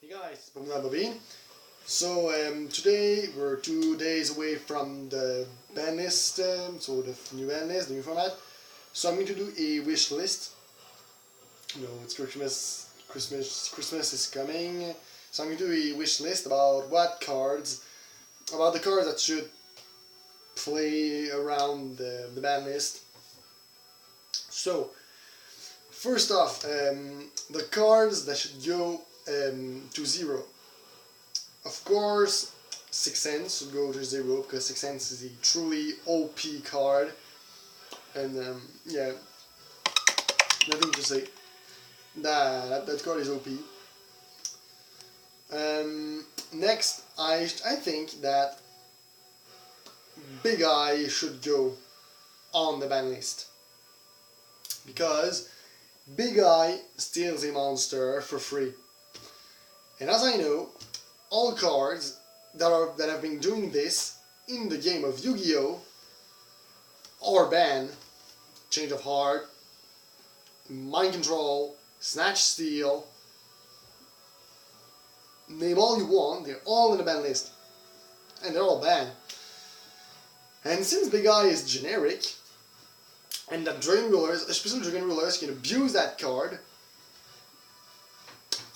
Hey guys, Bobby. So today we're 2 days away from the banlist, so the new banlist, the new format. So I'm going to do a wish list. It's Christmas is coming. So I'm going to do a wish list about about the cards that should play around the banlist. So first off, the cards that should go to 0. Of course, 6 cents should go to 0 because 6 cents is a truly OP card, and yeah, nothing to say. That card is OP. Next, I think that Big Eye should go on the ban list because Big Eye steals a monster for free. And as I know, all cards that have been doing this in the game of Yu-Gi-Oh! Are banned. Change of Heart, Mind Control, Snatch Steal, name all you want, they're all in the ban list. And they're all banned. And since Big Eye is generic, and that Dragon Rulers, especially Dragon Rulers, can abuse that card,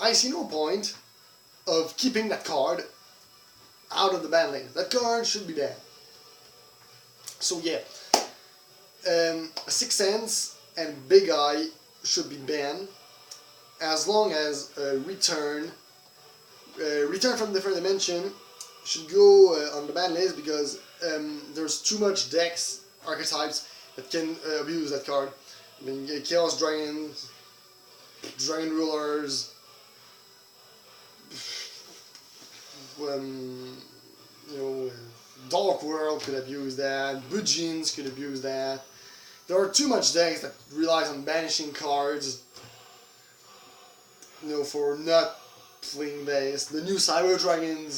I see no point of keeping that card out of the ban list. That card should be banned. So yeah, 6 cents and Big Eye should be banned as long as return from different dimension should go on the ban list because there's too much decks archetypes that can abuse that card. I mean, Chaos Dragons, Dragon Rulers, Dark World could abuse that, Bujins could abuse that. There are too much decks that relies on banishing cards, for not playing base. The new Cyber Dragon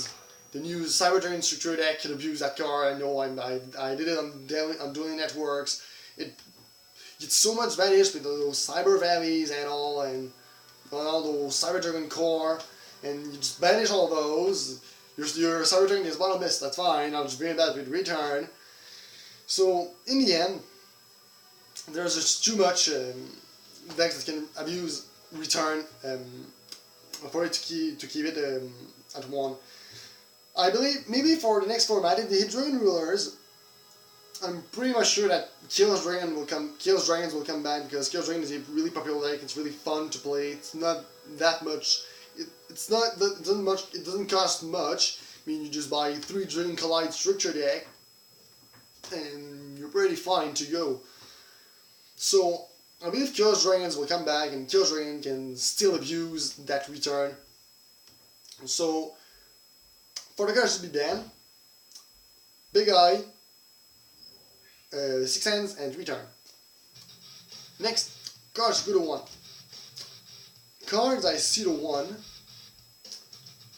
structure deck could abuse that card. I know I did it on Dueling Networks. It gets so much banished with those Cyber Valleys and all those Cyber Dragon Core, and you just banish all those. Your Cyber Dragon is bottomless, that's fine, I'll just bring it back with return. So, in the end, there's just too much decks that can abuse return for it to keep it at 1. I believe, maybe for the next format, if they hit Dragon Rulers, I'm pretty much sure that Chaos Dragons will come back because Chaos Dragon is a really popular deck, it's really fun to play, it's not that much. It doesn't cost much. I mean, you just buy 3 Dragon Collide structure deck, and you're pretty fine to go. So I believe Chaos Dragons will come back, and Chaos Dragon can still abuse that return. So for the cards to be banned, Big Eye, 6 cents, and return. Next, cards go to 1. Cards I see to 1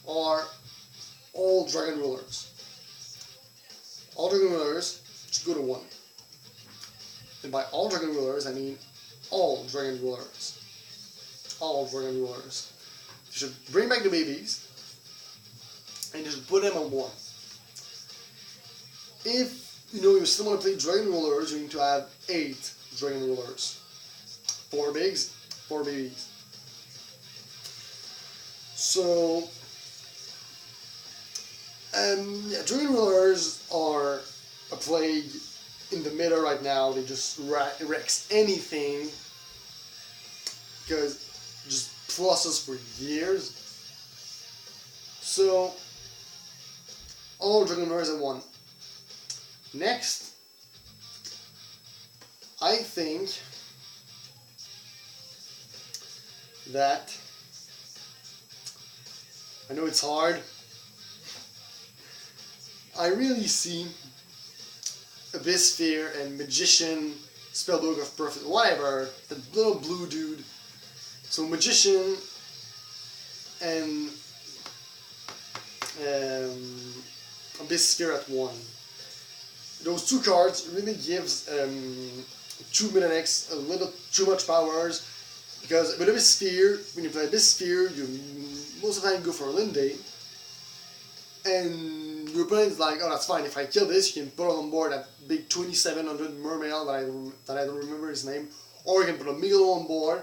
are all Dragon Rulers. All Dragon Rulers should go to 1. And by all Dragon Rulers, I mean all Dragon Rulers. All Dragon Rulers. You should bring back the babies, and you should put them on 1. If you still want to play Dragon Rulers, you need to have 8 Dragon Rulers. 4 bigs, 4 babies. So, yeah, Dragon Rulers are a plague in the meta right now. They just wrecks anything because just pluses for years. So, all Dragon Rulers at 1. Next, I think that, I know it's hard, I really see Abyss Sphere and Magician, Spellbook of Prophet, whatever, the little blue dude. So Magician and Abyss Sphere at 1. Those 2 cards really gives 2 meta decks a little too much powers, because with Abyss Sphere, when you play Abyss Sphere, you most of the time you go for a Linde, and your opponent is like, oh, that's fine, if I kill this, you can put on board that big 2700 mermail that I don't remember his name, or you can put a Migolo on board,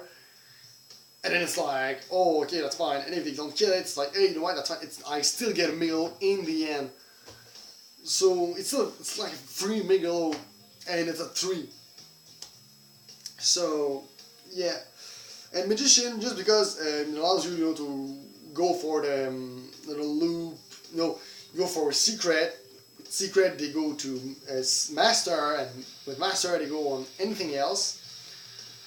and then it's like, oh, okay, that's fine, and if they don't kill it, it's like, hey, you know what, that's fine, I still get a Migolo in the end. So it's like a free Migolo, and it's a 3. So, yeah. And Magician, just because it allows you, to go for the little loop, you go for a secret. With secret, they go to Master, and with Master, they go on anything else.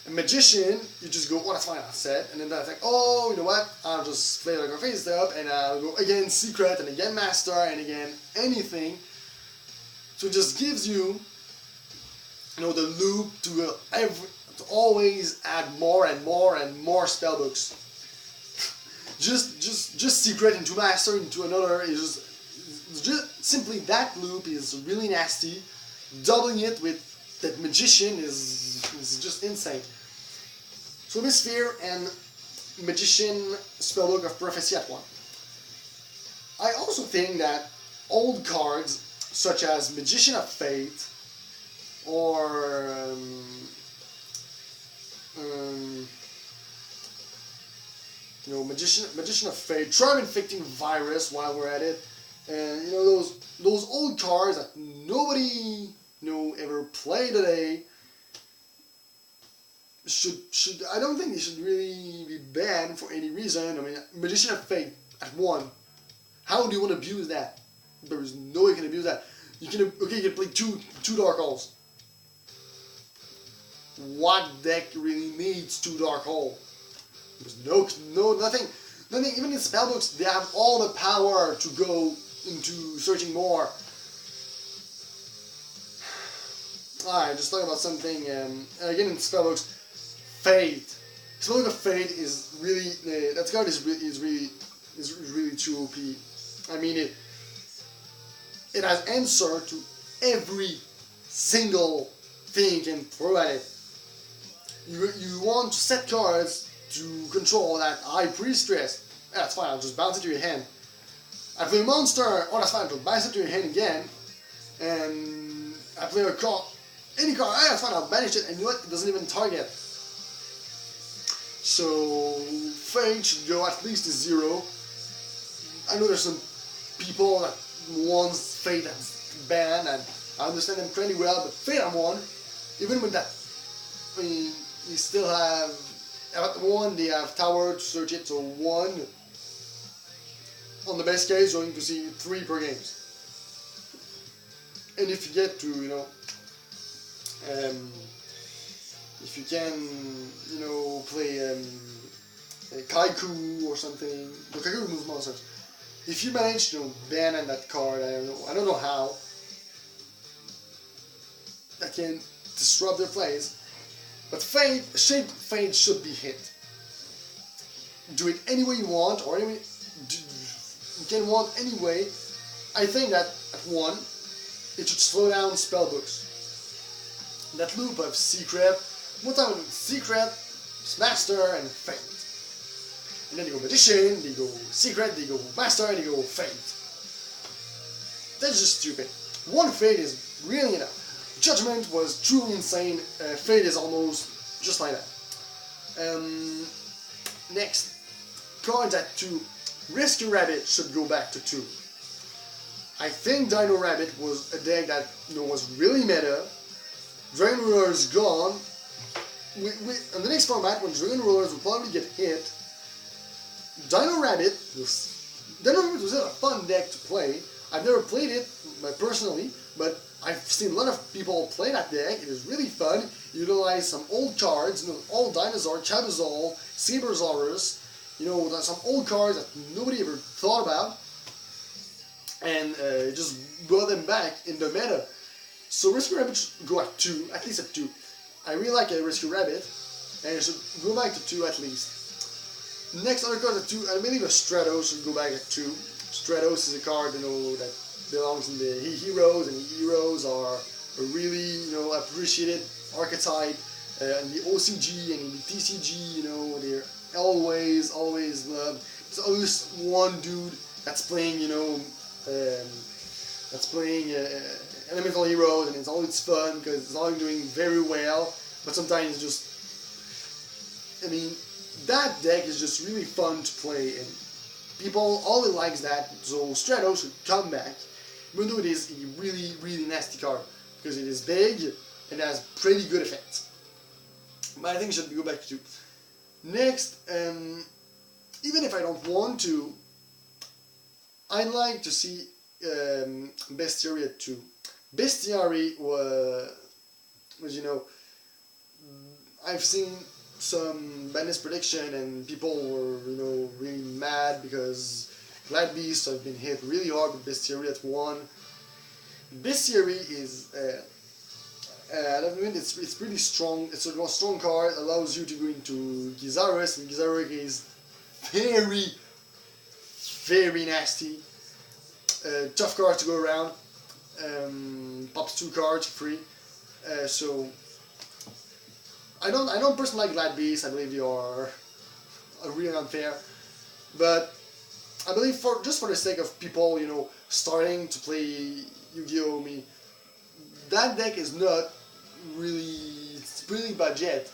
A Magician, you just go, oh, that's fine, that's it. And then I think, oh, you know what, I'll just play like a face up, and I'll go again Secret, and again Master, and again anything. So it just gives you, the loop to always add more and more and more spellbooks. just Secret into Master into another is just simply that loop is really nasty. Doubling it with that Magician is just insane. So Hemisphere and Magician spellbook of Prophecy at 1. I also think that old cards such as Magician of Fate or Magician of Fate, Charm Infecting Virus while we're at it, and those old cards that nobody ever play today should I don't think they should really be banned for any reason. I mean, Magician of Fate at 1. How do you want to abuse that? There is no way you can abuse that. You can play two Dark Holes. What deck really needs 2 Dark Hole? There's nothing. Even in spellbooks, they have all the power to go into searching more. Alright, just talking about something. Again, in spellbooks, Fate. Spellbook of Fate is really that card is really too OP. I mean it has answer to every single thing you can throw at it. You want to set cards to control that High Priestess. Yeah, that's fine, I'll just bounce it to your hand. I play a monster, oh that's fine, I'll bounce it to your hand again. And I play a card, any card, that's fine, I'll banish it, and you know what, it doesn't even target. So Fate should go at least to 0. I know there's some people that want Fate as banned, and I understand them pretty well, but Fate at 1, even with that, I mean, you still have, at 1 they have Tower to search it, so 1, on the best case, you're going to see 3 per game. And if you get to, if you can, play Kaiku or something, no, Kaiku removes monsters. If you manage to ban on that card, I don't know how, that can disrupt their plays. But Fate should be hit. Do it any way you want, or any way you can want anyway. I think that at 1, it should slow down spellbooks. That loop of Secret, what time with Secret, Master, and Fate. And then you go Magician, they go Secret, they go Master, and they go Fate. That's just stupid. 1 Fate is really enough. Judgment was truly insane. Fate is almost just like that. Next, cards at 2. Rescue Rabbit should go back to 2. I think Dino Rabbit was a deck that was really meta. Dragon Ruler is gone. In the next format, when Dragon Rulers will probably get hit, Dino Rabbit was a fun deck to play. I've never played it personally, but I've seen a lot of people play that deck. It is really fun. You utilize some old cards, old Dinosaur, Chabazol, Sabersaurus, some old cards that nobody ever thought about, and just brought them back in the meta. So Rescue Rabbit should go at 2, at least at 2. I really like a Rescue Rabbit, and it should go back to 2 at least. Next other card at 2, I believe a Stratos should go back at 2. Stratos is a card that belongs in the heroes, and heroes are a really appreciated archetype in the OCG and in the TCG. They're always loved. there's always one dude that's playing, that's playing Elemental Heroes, and it's always fun because it's always doing very well. But sometimes it's just, I mean, that deck is just really fun to play, and people only likes that. So Stratos should come back, even though it is a really, really nasty card because it is big and has pretty good effects. But I think it should go back to 2. Next, even if I don't want to, I'd like to see Bestiary at 2. Bestiary was, I've seen some banlist prediction and people were, really mad because Glad Beasts have been hit really hard with Bestiary at 1. Bestiary is, it's pretty strong. It's a strong card. Allows you to go into Gizaris, and Gizaris is very, very nasty. Tough card to go around. Pops 2 cards free. So I don't personally like Glad Beasts. I believe they are really unfair. But I believe just for the sake of people, starting to play Yu-Gi-Oh! That deck is not really, it's really budget.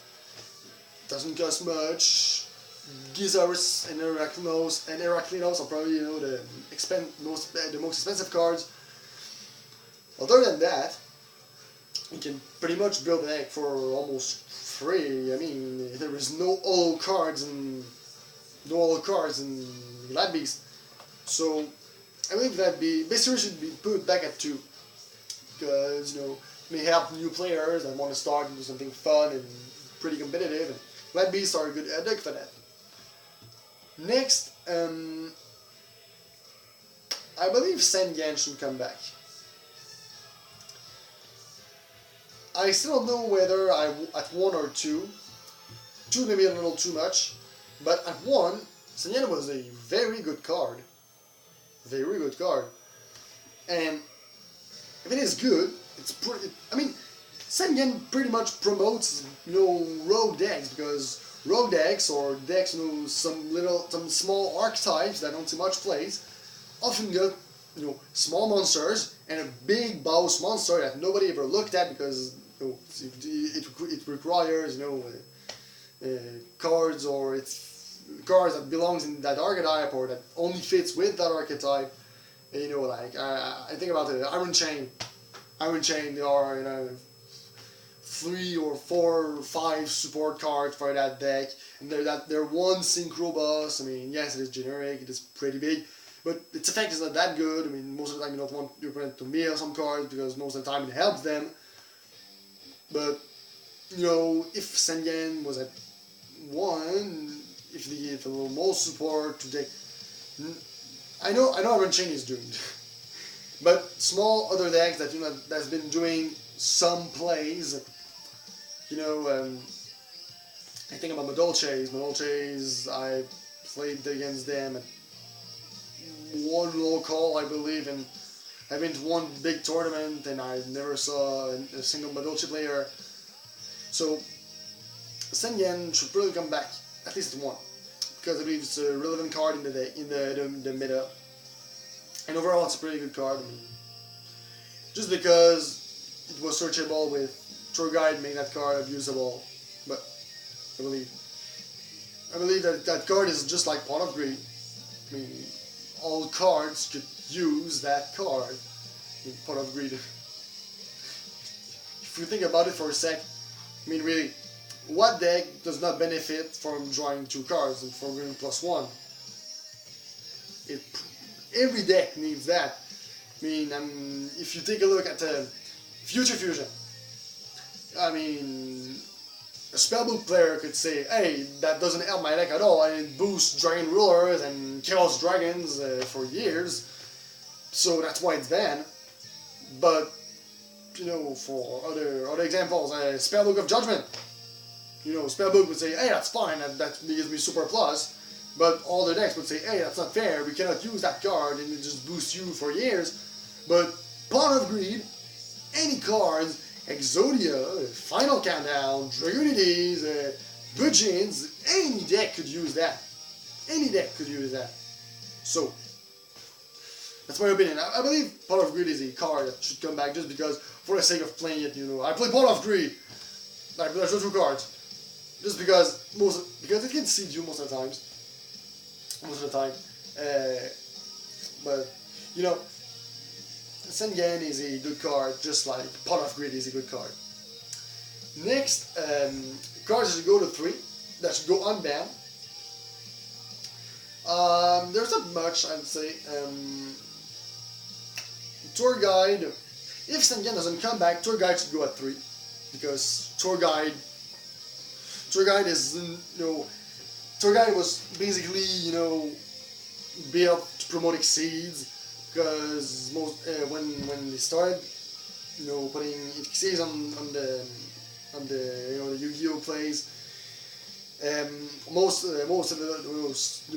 Doesn't cost much. Gizaris and Heraklinos are probably, the most expensive cards. Other than that, you can pretty much build a deck for almost free. I mean, there is no holo cards and Glad Beast. So I believe that Bestiary should be put back at 2 because it may help new players that want to start and do something fun and pretty competitive. And Glad Beasts are a good deck for that. Next, I believe Sengen should come back. I still don't know whether at 1 or 2. 2 maybe a little too much, but at 1, Sengen was a very good card. Very good card. And if it is good, it's pretty. I mean, Sengen pretty much promotes rogue decks, because rogue decks or decks some small archetypes that don't see much plays often got small monsters and a big boss monster that nobody ever looked at because it requires cards, or it's cards that belongs in that archetype or that only fits with that archetype. And, like I think about the Iron Chain. Iron Chain, there are 3 or 4 or 5 support cards for that deck, and they're one synchro boss. I mean, yes, it is generic, it is pretty big, but its effect is not that good. I mean, most of the time you don't want your opponent to mill some cards because most of the time it helps them. But if Sengen was at 1, if they give a little more support to deck, I know Iron Chain is doomed. But small other decks that that's been doing some plays, I think about Madolches. Madolches, I played against them at 1 local, I believe, and I've been to 1 big tournament, and I never saw a single Madolche player. So Sengen should probably come back at least at 1, because I believe it's a relevant card in the meta. And overall, it's a pretty good card. I mean, just because it was searchable with Tour Guide made that card abusable, but I believe that card is just like Pot of Greed. I mean, all cards could use that card in Pot of Greed. If you think about it for a sec, I mean, really, what deck does not benefit from drawing 2 cards and from going +1? Every deck needs that. I mean, if you take a look at Future Fusion, I mean, a Spellbook player could say, hey, that doesn't help my deck at all, and it boosts Dragon Rulers and Chaos Dragons for years, so that's why it's banned. But, for other examples, Spellbook of Judgment, Spellbook would say, hey, that's fine, that gives me Super Plus. But all the decks would say, hey, that's not fair, we cannot use that card, and it just boosts you for years. But Pot of Greed, any cards, Exodia, Final Countdown, Dragonides, Budgeons, any deck could use that. any deck could use that. So that's my opinion. I believe Pot of Greed is a card that should come back just because, for the sake of playing it, you know, I play Pot of Greed. Like, there's no 2 cards. Just because because it can seed you most of the times. Most of the time. But, you know, Sengen is a good card, just like Pot of Greed is a good card. Next, cards that should go to 3, that should go unbanned. There's not much, I'd say. Tour Guide, if Sengen doesn't come back, Tour Guide should go at 3. Because Tour Guide is, you know, Tour Guide was basically, you know, built to promote Exceeds, because most when they started, you know, putting Exceeds on the you know, the Yu-Gi-Oh plays, most of the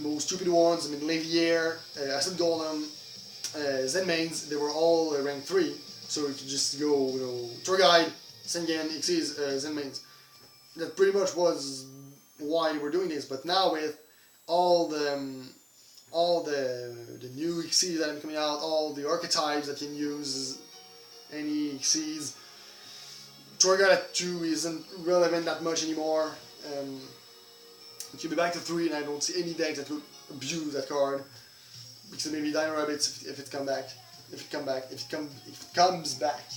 most stupid ones, I mean, Levier, Acid Golem, Zen Mains, they were all rank 3, so you could just go, you know, Tour Guide, Sengen, Exceeds, Zen Mains. That pretty much was why we're doing this. But now with all the new Exceeds that are coming out, all the archetypes that can use any Exceeds, Tour Guide at 2 isn't relevant that much anymore. It should be back to 3, and I don't see any deck that could abuse that card. Because maybe Dino Rabbits if it comes back.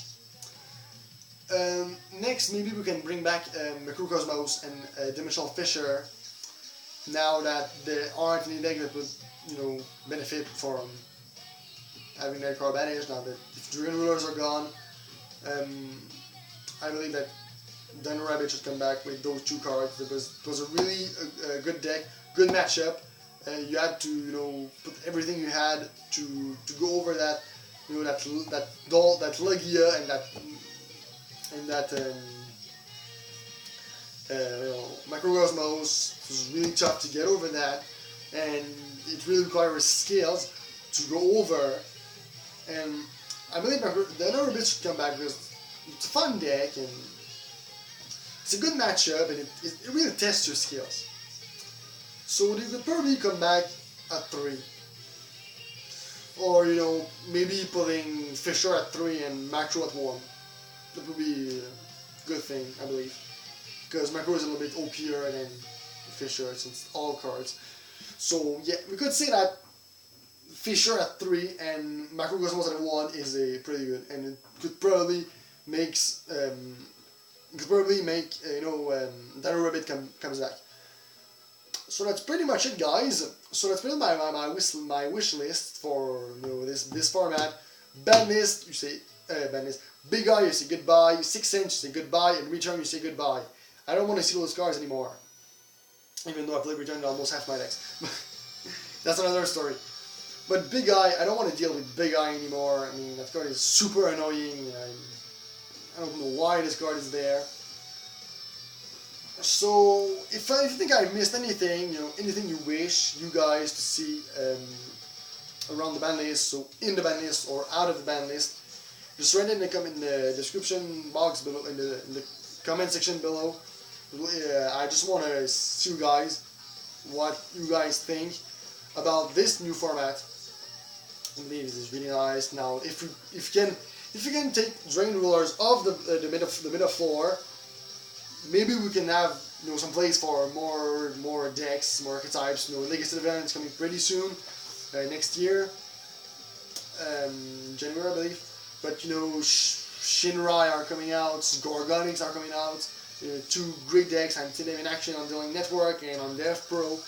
Next, maybe we can bring back Macrocosmos and Dimensional Fisher. Now that there aren't any decks that would, you know, benefit from having that card banished. Now that if Dragon Rulers are gone, I believe that Dino Rabbit should come back with those 2 cards. It was a really good deck, good matchup. You had to, you know, put everything you had to go over that, you know, that Lugia and that you know, Macrocosmos. It was really tough to get over that, and it really requires skills to go over. And I believe the other bit should come back because it's a fun deck and it's a good matchup, and it really tests your skills. So they could probably come back at 3. Or, you know, maybe putting Fisher at 3 and Macro at 1. That would be a good thing, I believe. Because Macro is a little bit OP'er than Fisher, since all cards. So, yeah, we could say that Fisher at 3 and Macrocosmos at 1 is a pretty good. And it could probably make, you know, Dino Rabbit comes back. So that's pretty much it, guys. So that's pretty much my wish list for, you know, this format. Banlist, you say banlist. Big Eye, you say goodbye. 6 Inch, you say goodbye. And Return, you say goodbye. I don't want to see those cards anymore. Even though I played Return almost half my decks. That's another story. But Big Eye, I don't want to deal with Big Eye anymore. I mean, that card is super annoying. I don't know why this card is there. So, if you think I missed anything, you know, anything you wish you guys to see around the ban list, so in the ban list or out of the ban list, just write it in the description box below, in the comment section below. I just want to see you guys, what you guys think about this new format. I believe this is really nice. Now, if you can take Dragon Rulers off the mid of floor, maybe we can have, you know, some place for more decks, more archetypes. You know, Legacy event is coming pretty soon, next year, January, I believe. But you know, Shinrai are coming out, Gorgonix are coming out. 2 great decks. I'm seeing them in action on Dealing Network and on Dev Pro.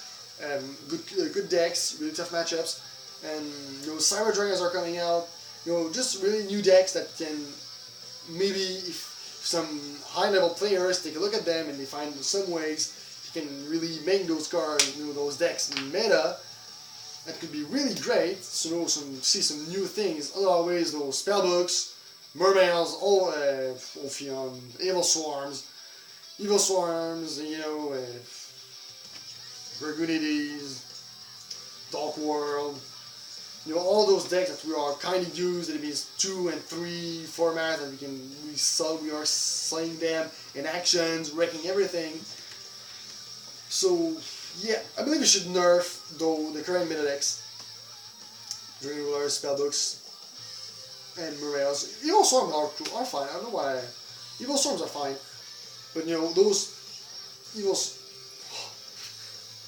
Good decks, really tough matchups. And you know, Cyber Dragons are coming out. You know, just really new decks that can maybe, if some high-level players take a look at them and they find some ways you can really make those cards, you know, those decks meta, that could be really great. So, you know, see some new things. Otherwise, those spellbooks, mermaids, all Ophion, evil swarms, you know, Dragunides, Dark World. You know, all those decks that we are kind of used, that means 2 and 3 formats, and we are selling them in actions, wrecking everything. So Yeah, I believe you should nerf though the current meta decks. Dragon Rulers, Spellbooks, and Murals. Evil Storms are fine. I don't know why. Evil Storms are fine, but you know those evil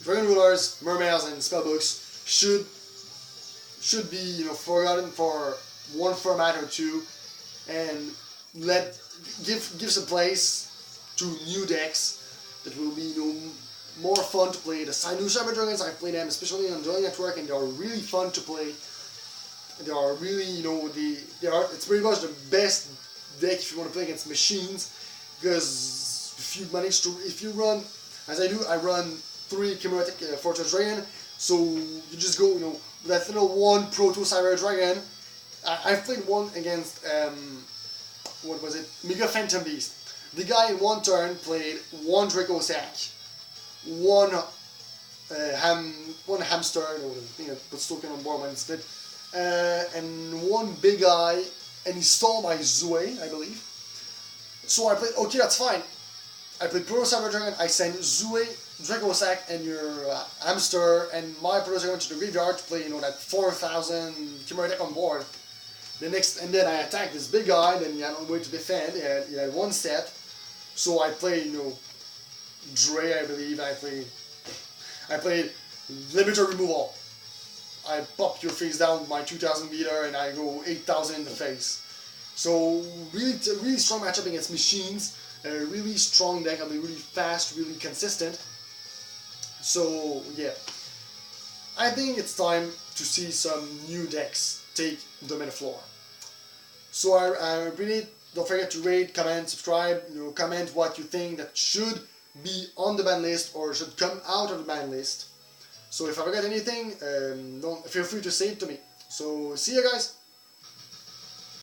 Dragon Rulers, Mermaids, and Spellbooks should be, you know, forgotten for one format or two, and give some place to new decks that will be, you know, more fun to play. The new Cyber Dragons, I've played them especially on Dueling Network, and they are really fun to play. They are really, you know, it's pretty much the best deck if you want to play against machines, because if you run, as I do, I run 3 Chimeric Fortress Dragon, so you just go, you know, that little one Proto Cyber Dragon. I've played one against, what was it, Mega Phantom Beast. The guy in one turn played 1 Draco Sack, one hamster, you know, the thing that puts token on board when it's split, and 1 big eye, and he stole my Zue, I believe. So I played, okay, that's fine. I played Proto Cyber Dragon, I send Zue, Draco Sack, and your hamster, and my Proto Dragon to the graveyard to play, you know, that 4,000 Chimera deck on board. And then I attacked this big guy, then he had no way to defend, he had 1 set. So I played, you know, Dre, I believe, I played Limiter Removal. I pop your face down with my 2,000 meter, and I go 8,000 in the face. So really strong matchup against machines. A really strong deck, I mean, really fast, really consistent. So yeah, I think it's time to see some new decks take the meta floor. So I really don't forget to rate, comment, subscribe. You know, comment what you think that should be on the ban list or should come out of the ban list. So if I forget anything, don't feel free to say it to me. So see you guys.